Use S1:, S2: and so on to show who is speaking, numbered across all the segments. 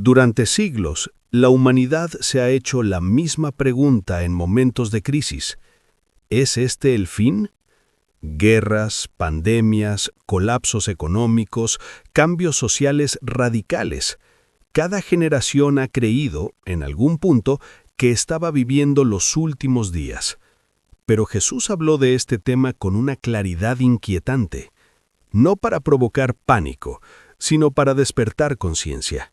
S1: Durante siglos, la humanidad se ha hecho la misma pregunta en momentos de crisis. ¿Es este el fin? Guerras, pandemias, colapsos económicos, cambios sociales radicales. Cada generación ha creído, en algún punto, que estaba viviendo los últimos días. Pero Jesús habló de este tema con una claridad inquietante, no para provocar pánico, sino para despertar conciencia.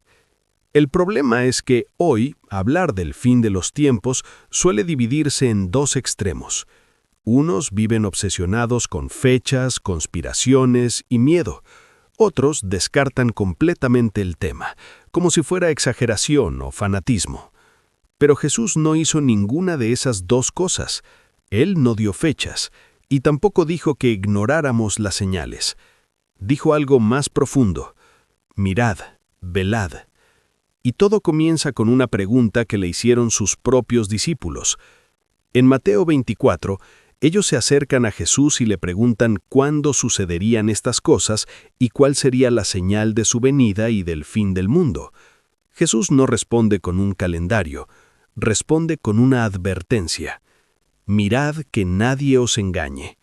S1: El problema es que hoy hablar del fin de los tiempos suele dividirse en dos extremos. Unos viven obsesionados con fechas, conspiraciones y miedo. Otros descartan completamente el tema, como si fuera exageración o fanatismo. Pero Jesús no hizo ninguna de esas dos cosas. Él no dio fechas, y tampoco dijo que ignoráramos las señales. Dijo algo más profundo: mirad, velad. Y todo comienza con una pregunta que le hicieron sus propios discípulos. En Mateo 24, ellos se acercan a Jesús y le preguntan cuándo sucederían estas cosas y cuál sería la señal de su venida y del fin del mundo. Jesús no responde con un calendario, responde con una advertencia. Mirad que nadie os engañe.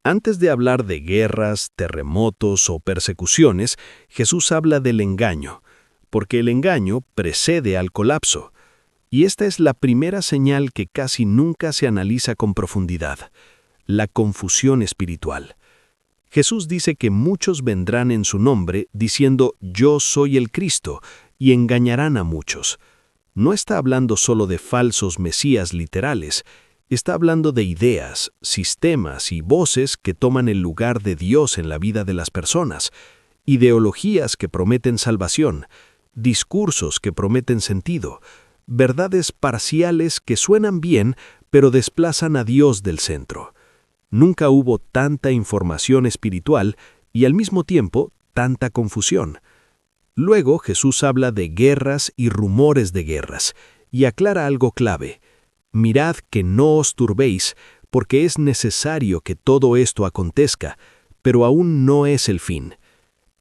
S1: Antes de hablar de guerras, terremotos o persecuciones, Jesús habla del engaño, porque el engaño precede al colapso. Y esta es la primera señal que casi nunca se analiza con profundidad: la confusión espiritual. Jesús dice que muchos vendrán en su nombre diciendo «Yo soy el Cristo», y engañarán a muchos. No está hablando solo de falsos mesías literales, está hablando de ideas, sistemas y voces que toman el lugar de Dios en la vida de las personas, ideologías que prometen salvación, discursos que prometen sentido, verdades parciales que suenan bien, pero desplazan a Dios del centro. Nunca hubo tanta información espiritual y al mismo tiempo tanta confusión. Luego Jesús habla de guerras y rumores de guerras, y aclara algo clave: mirad que no os turbéis, porque es necesario que todo esto acontezca, pero aún no es el fin.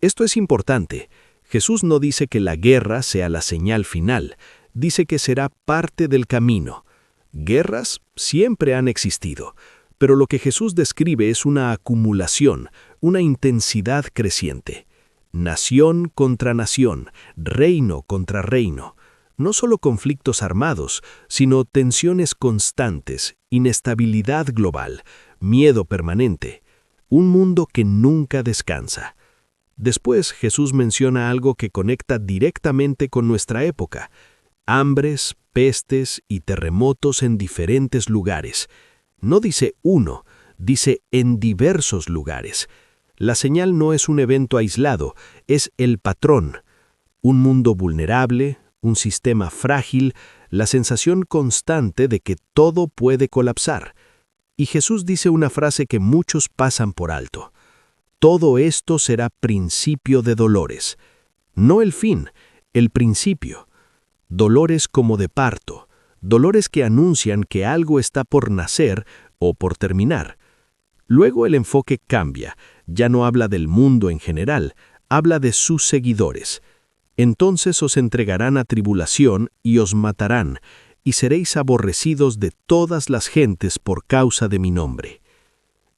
S1: Esto es importante. Jesús no dice que la guerra sea la señal final, dice que será parte del camino. Guerras siempre han existido, pero lo que Jesús describe es una acumulación, una intensidad creciente. Nación contra nación, reino contra reino. No solo conflictos armados, sino tensiones constantes, inestabilidad global, miedo permanente. Un mundo que nunca descansa. Después Jesús menciona algo que conecta directamente con nuestra época: hambres, pestes y terremotos en diferentes lugares. No dice uno, dice en diversos lugares. La señal no es un evento aislado, es el patrón. Un mundo vulnerable, un sistema frágil, la sensación constante de que todo puede colapsar. Y Jesús dice una frase que muchos pasan por alto: todo esto será principio de dolores. No el fin, el principio. Dolores como de parto, dolores que anuncian que algo está por nacer o por terminar. Luego el enfoque cambia, ya no habla del mundo en general, habla de sus seguidores. Entonces os entregarán a tribulación y os matarán, y seréis aborrecidos de todas las gentes por causa de mi nombre.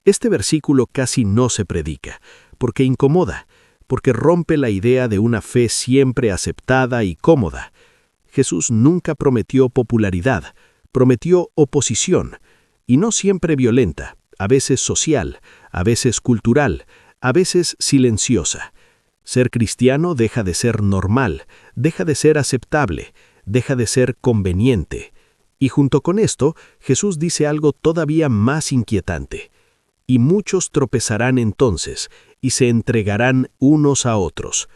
S1: Este versículo casi no se predica, porque incomoda, porque rompe la idea de una fe siempre aceptada y cómoda. Jesús nunca prometió popularidad, prometió oposición, y no siempre violenta, a veces social, a veces cultural, a veces silenciosa. Ser cristiano deja de ser normal, deja de ser aceptable, deja de ser conveniente. Y junto con esto, Jesús dice algo todavía más inquietante: y muchos tropezarán entonces, y se entregarán unos a otros.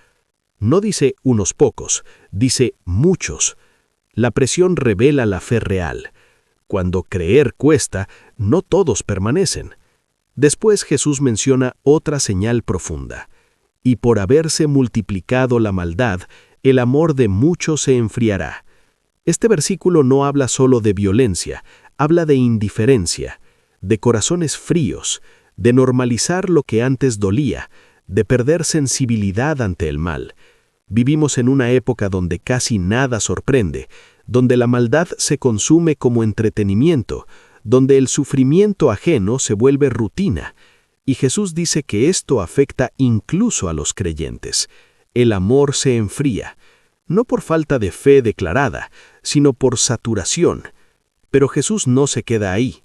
S1: No dice unos pocos, dice muchos. La presión revela la fe real. Cuando creer cuesta, no todos permanecen. Después Jesús menciona otra señal profunda: y por haberse multiplicado la maldad, el amor de muchos se enfriará. Este versículo no habla solo de violencia, habla de indiferencia, de corazones fríos, de normalizar lo que antes dolía, de perder sensibilidad ante el mal. Vivimos en una época donde casi nada sorprende, donde la maldad se consume como entretenimiento, donde el sufrimiento ajeno se vuelve rutina. Y Jesús dice que esto afecta incluso a los creyentes. El amor se enfría, no por falta de fe declarada, sino por saturación. Pero Jesús no se queda ahí.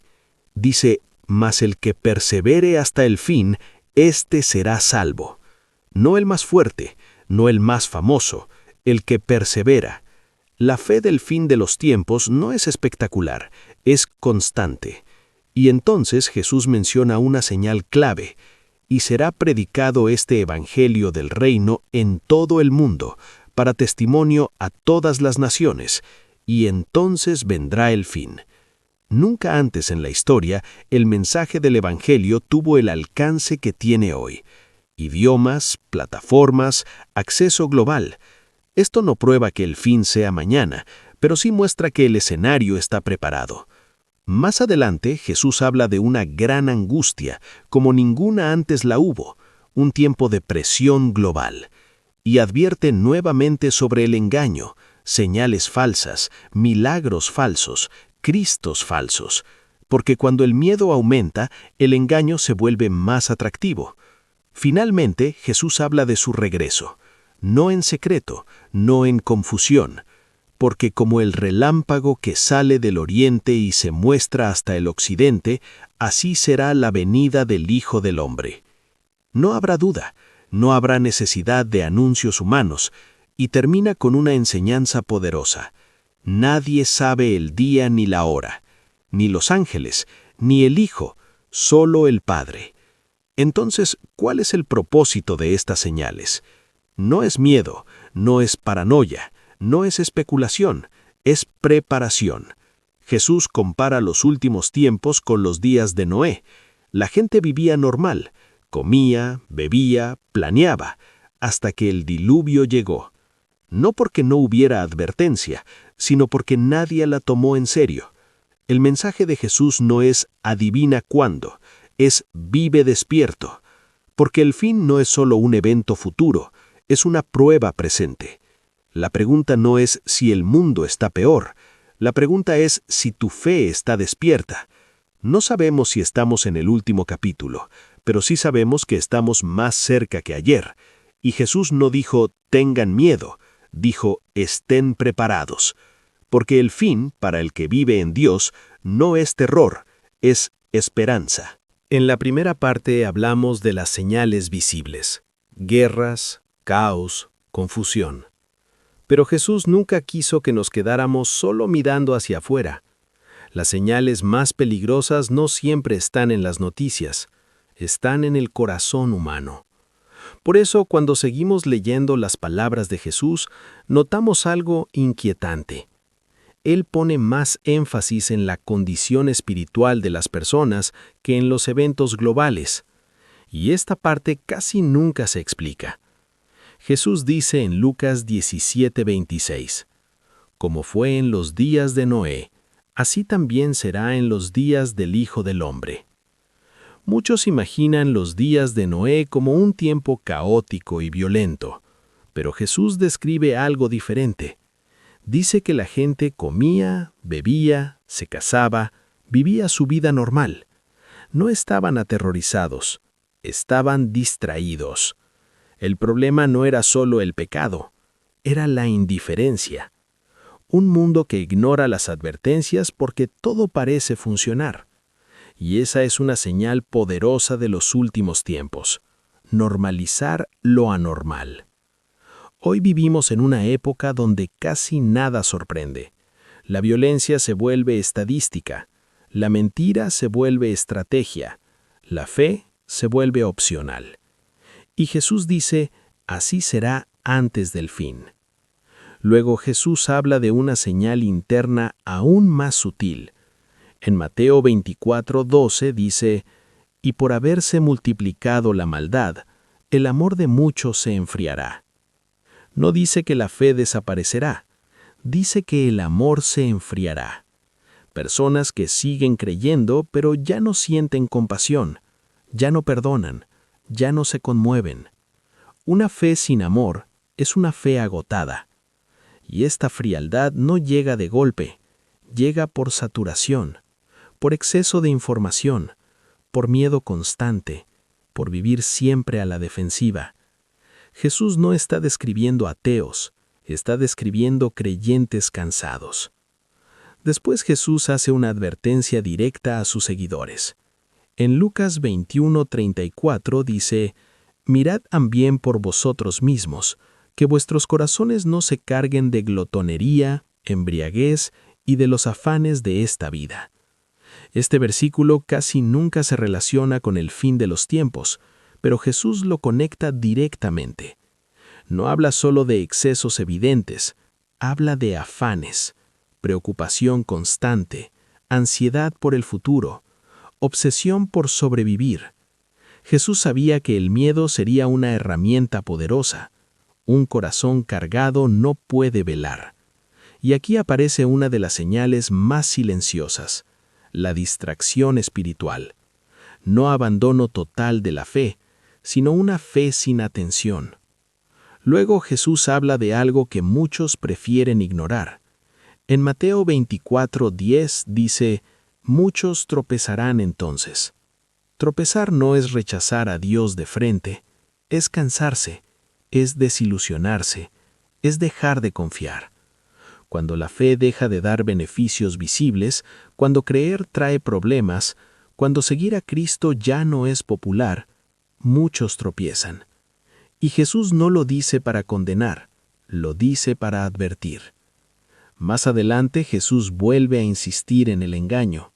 S1: Dice, mas el que persevere hasta el fin, éste será salvo. No el más fuerte, no el más famoso, el que persevera. La fe del fin de los tiempos no es espectacular, es constante. Y entonces Jesús menciona una señal clave, y será predicado este evangelio del reino en todo el mundo, para testimonio a todas las naciones, y entonces vendrá el fin. Nunca antes en la historia el mensaje del evangelio tuvo el alcance que tiene hoy. Idiomas, plataformas, acceso global. Esto no prueba que el fin sea mañana, pero sí muestra que el escenario está preparado. Más adelante, Jesús habla de una gran angustia, como ninguna antes la hubo, un tiempo de presión global, y advierte nuevamente sobre el engaño, señales falsas, milagros falsos, Cristos falsos, porque cuando el miedo aumenta, el engaño se vuelve más atractivo. Finalmente, Jesús habla de su regreso, no en secreto, no en confusión, porque como el relámpago que sale del oriente y se muestra hasta el occidente, así será la venida del Hijo del Hombre. No habrá duda, no habrá necesidad de anuncios humanos, y termina con una enseñanza poderosa. Nadie sabe el día ni la hora, ni los ángeles, ni el Hijo, solo el Padre. Entonces, ¿cuál es el propósito de estas señales? No es miedo, no es paranoia, no es especulación, es preparación. Jesús compara los últimos tiempos con los días de Noé. La gente vivía normal, comía, bebía, planeaba, hasta que el diluvio llegó. No porque no hubiera advertencia, sino porque nadie la tomó en serio. El mensaje de Jesús no es adivina cuándo, es vive despierto, porque el fin no es solo un evento futuro, es una prueba presente. La pregunta no es si el mundo está peor, la pregunta es si tu fe está despierta. No sabemos si estamos en el último capítulo, pero sí sabemos que estamos más cerca que ayer. Y Jesús no dijo tengan miedo, dijo estén preparados, porque el fin para el que vive en Dios no es terror, es esperanza. En la primera parte hablamos de las señales visibles, guerras, caos, confusión. Pero Jesús nunca quiso que nos quedáramos solo mirando hacia afuera. Las señales más peligrosas no siempre están en las noticias, están en el corazón humano. Por eso, cuando seguimos leyendo las palabras de Jesús, notamos algo inquietante. Él pone más énfasis en la condición espiritual de las personas que en los eventos globales. Y esta parte casi nunca se explica. Jesús dice en Lucas 17:26, como fue en los días de Noé, así también será en los días del Hijo del Hombre. Muchos imaginan los días de Noé como un tiempo caótico y violento, pero Jesús describe algo diferente. Dice que la gente comía, bebía, se casaba, vivía su vida normal. No estaban aterrorizados, estaban distraídos. El problema no era solo el pecado, era la indiferencia. Un mundo que ignora las advertencias porque todo parece funcionar. Y esa es una señal poderosa de los últimos tiempos. Normalizar lo anormal. Hoy vivimos en una época donde casi nada sorprende. La violencia se vuelve estadística, la mentira se vuelve estrategia, la fe se vuelve opcional. Y Jesús dice, así será antes del fin. Luego Jesús habla de una señal interna aún más sutil. En Mateo 24:12 dice, y por haberse multiplicado la maldad, el amor de muchos se enfriará. No dice que la fe desaparecerá, dice que el amor se enfriará. Personas que siguen creyendo, pero ya no sienten compasión, ya no perdonan, ya no se conmueven. Una fe sin amor
S2: es una fe agotada. Y esta frialdad no llega de golpe, llega por saturación, por exceso de información, por miedo constante, por vivir siempre a la defensiva. Jesús no está describiendo ateos, está describiendo creyentes cansados. Después Jesús hace una advertencia directa a sus seguidores. En Lucas 21:34 dice: «Mirad también por vosotros mismos, que vuestros corazones no se carguen de glotonería, embriaguez y de los afanes de esta vida». Este versículo casi nunca se relaciona con el fin de los tiempos, pero Jesús lo conecta directamente. No habla solo de excesos evidentes, habla de afanes, preocupación constante, ansiedad por el futuro, obsesión por sobrevivir. Jesús sabía que el miedo sería una herramienta poderosa. Un corazón cargado no puede velar. Y aquí aparece una de las señales más silenciosas: la distracción espiritual. No abandono total de la fe, sino una fe sin atención. Luego Jesús habla de algo que muchos prefieren ignorar. En Mateo 24:10 dice: «Muchos tropezarán entonces». Tropezar no es rechazar a Dios de frente, es cansarse, es desilusionarse, es dejar de confiar. Cuando la fe deja de dar beneficios visibles, cuando creer trae problemas, cuando seguir a Cristo ya no es popular, muchos tropiezan. Y Jesús no lo dice para condenar, lo dice para advertir. Más adelante Jesús vuelve a insistir en el engaño.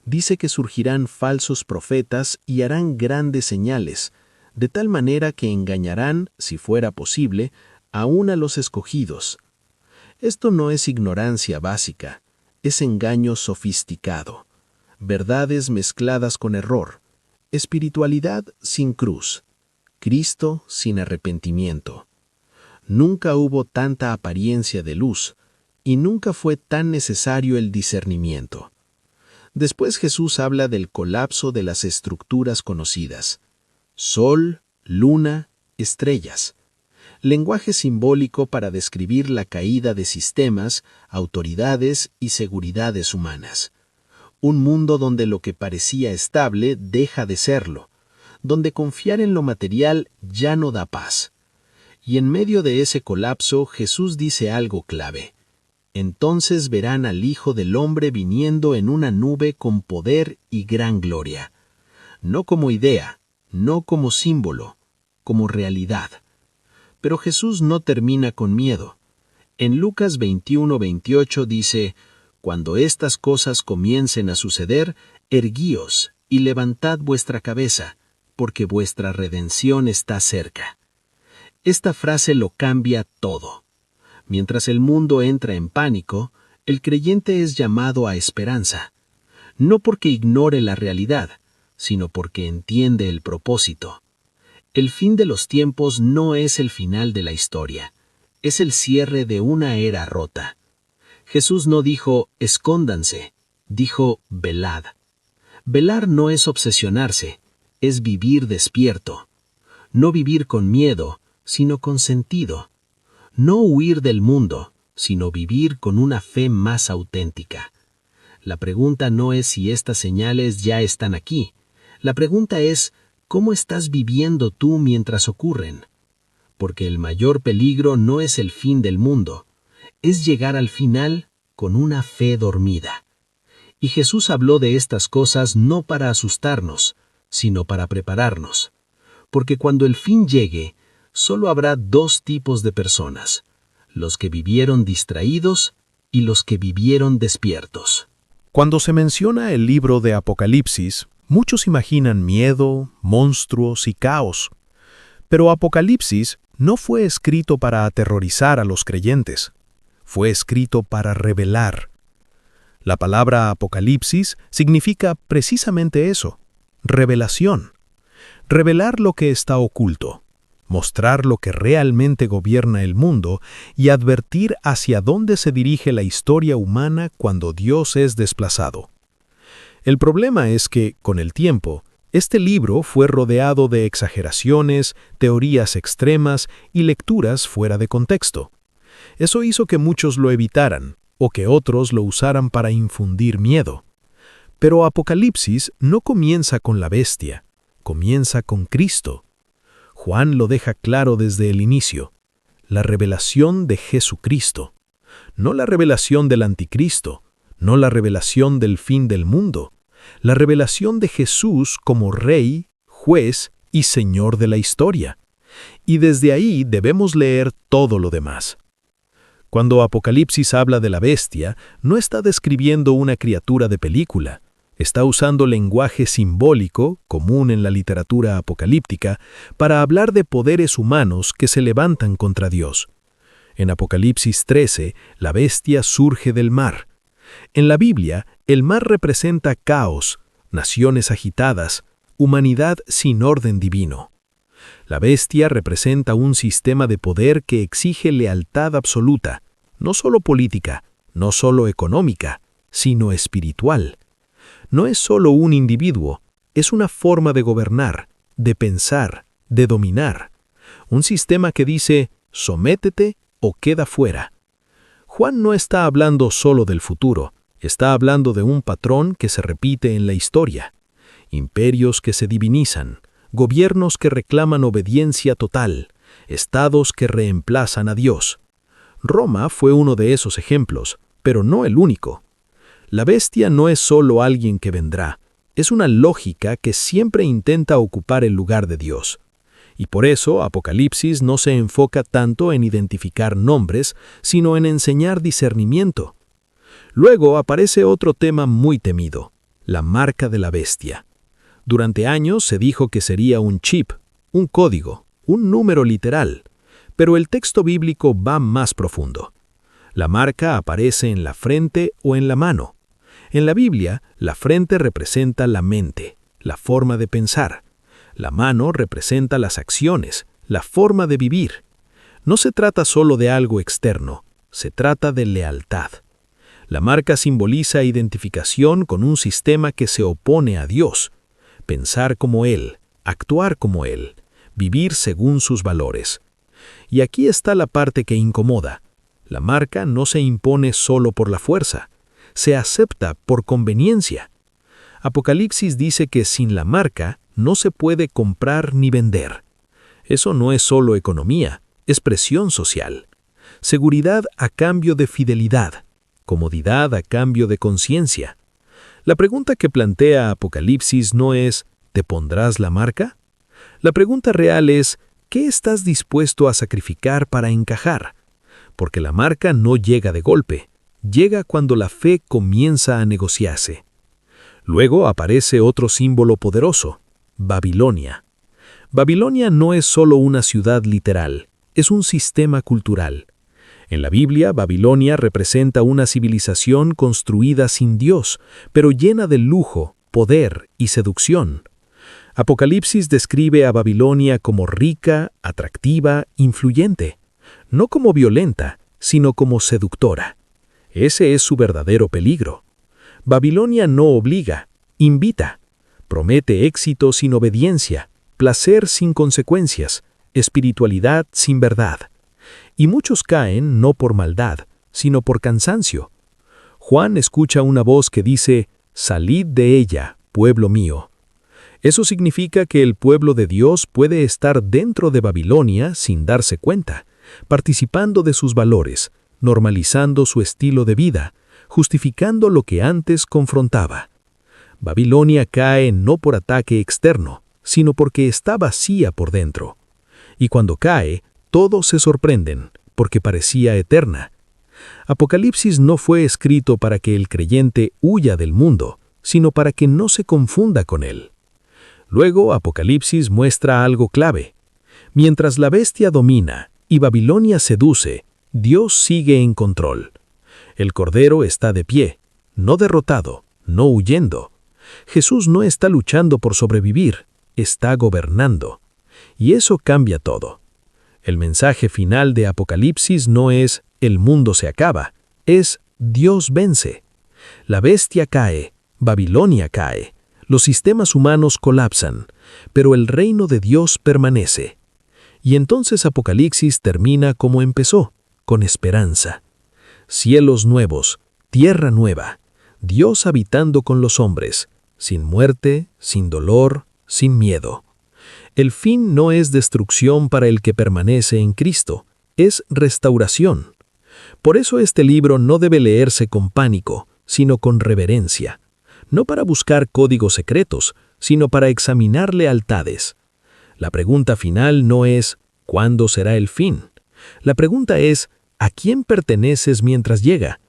S2: Dice que surgirán falsos profetas y harán grandes señales, de tal manera que engañarán, si fuera posible, aún a los escogidos. Esto no es ignorancia básica, es engaño sofisticado, verdades mezcladas con error, espiritualidad sin cruz, Cristo sin arrepentimiento. Nunca hubo tanta apariencia de luz, y nunca fue tan necesario el discernimiento. Después Jesús habla del colapso de las estructuras conocidas: sol, luna, estrellas. Lenguaje simbólico para describir la caída de sistemas, autoridades y seguridades humanas. Un mundo donde lo que parecía estable deja de serlo, donde confiar en lo material ya no da paz. Y en medio de ese colapso Jesús dice algo clave: «Entonces verán al Hijo del Hombre viniendo en una nube con poder y gran gloria». No como idea, no como símbolo, como realidad. Pero Jesús no termina con miedo. En Lucas 21:28 dice: «Cuando estas cosas comiencen a suceder, erguíos y levantad vuestra cabeza, porque vuestra redención está cerca». Esta frase lo cambia todo. Mientras el mundo entra en pánico, el creyente es llamado a esperanza. No porque ignore la realidad, sino porque entiende el propósito. El fin de los tiempos no es el final de la historia, es el cierre de una era rota. Jesús no dijo: «escóndanse», dijo: «velad». Velar no es obsesionarse, es vivir despierto. No vivir con miedo, sino con sentido. No huir del mundo, sino vivir con una fe más auténtica. La pregunta no es si estas señales ya están aquí. La pregunta es: ¿cómo estás viviendo tú mientras ocurren? Porque el mayor peligro no es el fin del mundo, es llegar al final con una fe dormida. Y Jesús habló de estas cosas no para asustarnos, sino para prepararnos. Porque cuando el fin llegue, solo habrá dos tipos de personas: los que vivieron distraídos y los que vivieron despiertos.
S1: Cuando se menciona el libro de Apocalipsis, muchos imaginan miedo, monstruos y caos. Pero Apocalipsis no fue escrito para aterrorizar a los creyentes. Fue escrito para revelar. La palabra Apocalipsis significa precisamente eso: revelación. Revelar lo que está oculto, mostrar lo que realmente gobierna el mundo y advertir hacia dónde se dirige la historia humana cuando Dios es desplazado. El problema es que, con el tiempo, Este libro fue rodeado de exageraciones, teorías extremas y lecturas fuera de contexto. Eso hizo que muchos lo evitaran, o que otros lo usaran para infundir miedo. Pero Apocalipsis no comienza con la bestia, comienza con Cristo. Juan lo deja claro desde el inicio: la revelación de Jesucristo. No la revelación del anticristo, no la revelación del fin del mundo, la revelación de Jesús como Rey, Juez y Señor de la historia. Y desde ahí debemos leer todo lo demás. Cuando Apocalipsis habla de la bestia, no está describiendo una criatura de película. Está usando lenguaje simbólico, común en la literatura apocalíptica, para hablar de poderes humanos que se levantan contra Dios. En Apocalipsis 13, la bestia surge del mar. En la Biblia, el mar representa caos, naciones agitadas, humanidad sin orden divino. La bestia representa un sistema de poder que exige lealtad absoluta, no solo política, no solo económica, sino espiritual. No es solo un individuo, es una forma de gobernar, de pensar, de dominar. Un sistema que dice: sométete o queda fuera. Juan no está hablando solo del futuro, está hablando de un patrón que se repite en la historia. Imperios que se divinizan, gobiernos que reclaman obediencia total, estados que reemplazan a Dios. Roma fue uno de esos ejemplos, pero no el único. La bestia no es solo alguien que vendrá, es una lógica que siempre intenta ocupar el lugar de Dios. Y por eso Apocalipsis no se enfoca tanto en identificar nombres, sino en enseñar discernimiento. Luego aparece otro tema muy temido: la marca de la bestia. Durante años se dijo que sería un chip, un código, un número literal, pero el texto bíblico va más profundo. La marca aparece en la frente o en la mano. En la Biblia, la frente representa la mente, la forma de pensar. La mano representa las acciones, la forma de vivir. No se trata solo de algo externo, se trata de lealtad. La marca simboliza identificación con un sistema que se opone a Dios. Pensar como Él, actuar como Él, vivir según sus valores. Y aquí está la parte que incomoda. La marca no se impone solo por la fuerza, se acepta por conveniencia. Apocalipsis dice que sin la marca no se puede comprar ni vender. Eso no es solo economía, es presión social. Seguridad a cambio de fidelidad, comodidad a cambio de conciencia. La pregunta que plantea Apocalipsis no es: ¿te pondrás la marca? La pregunta real es: ¿qué estás dispuesto a sacrificar para encajar? Porque la marca no llega de golpe, llega cuando la fe comienza a negociarse. Luego aparece otro símbolo poderoso: Babilonia. Babilonia no es solo una ciudad literal, es un sistema cultural. En la Biblia, Babilonia representa una civilización construida sin Dios, pero llena de lujo, poder y seducción. Apocalipsis describe a Babilonia como rica, atractiva, influyente, no como violenta, sino como seductora. Ese es su verdadero peligro. Babilonia no obliga, invita. Promete éxito sin obediencia, placer sin consecuencias, espiritualidad sin verdad. Y muchos caen no por maldad, sino por cansancio. Juan escucha una voz que dice: «Salid de ella, pueblo mío». Eso significa que el pueblo de Dios puede estar dentro de Babilonia sin darse cuenta, participando de sus valores, normalizando su estilo de vida, justificando lo que antes confrontaba. Babilonia cae no por ataque externo, sino porque está vacía por dentro. Y cuando cae, todos se sorprenden, porque parecía eterna. Apocalipsis no fue escrito para que el creyente huya del mundo, sino para que no se confunda con él. Luego, Apocalipsis muestra algo clave. Mientras la bestia domina y Babilonia seduce, Dios sigue en control. El Cordero está de pie, no derrotado, no huyendo. Jesús no está luchando por sobrevivir, está gobernando. Y eso cambia todo. El mensaje final de Apocalipsis no es «el mundo se acaba», es «Dios vence». La bestia cae, Babilonia cae,
S2: Los sistemas humanos colapsan, pero el reino de Dios permanece. Y entonces Apocalipsis termina como empezó, con esperanza. Cielos nuevos, tierra nueva, Dios habitando con los hombres, sin muerte, sin dolor, sin miedo. El fin no es destrucción para el que permanece en Cristo, es restauración. Por eso este libro no debe leerse con pánico, sino con reverencia. No para buscar códigos secretos, sino para examinar lealtades. La pregunta final no es ¿cuándo será el fin? La pregunta es ¿a quién perteneces mientras llega?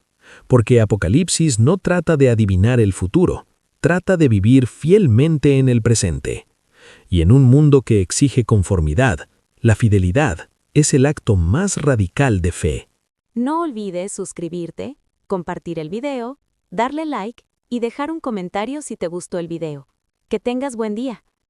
S2: Porque Apocalipsis no trata de adivinar el futuro, trata de vivir fielmente en el presente. Y en un mundo que exige conformidad, la fidelidad es el acto más radical de fe.
S3: No olvides suscribirte, compartir el video, darle like y dejar un comentario si te gustó el video. Que tengas buen día.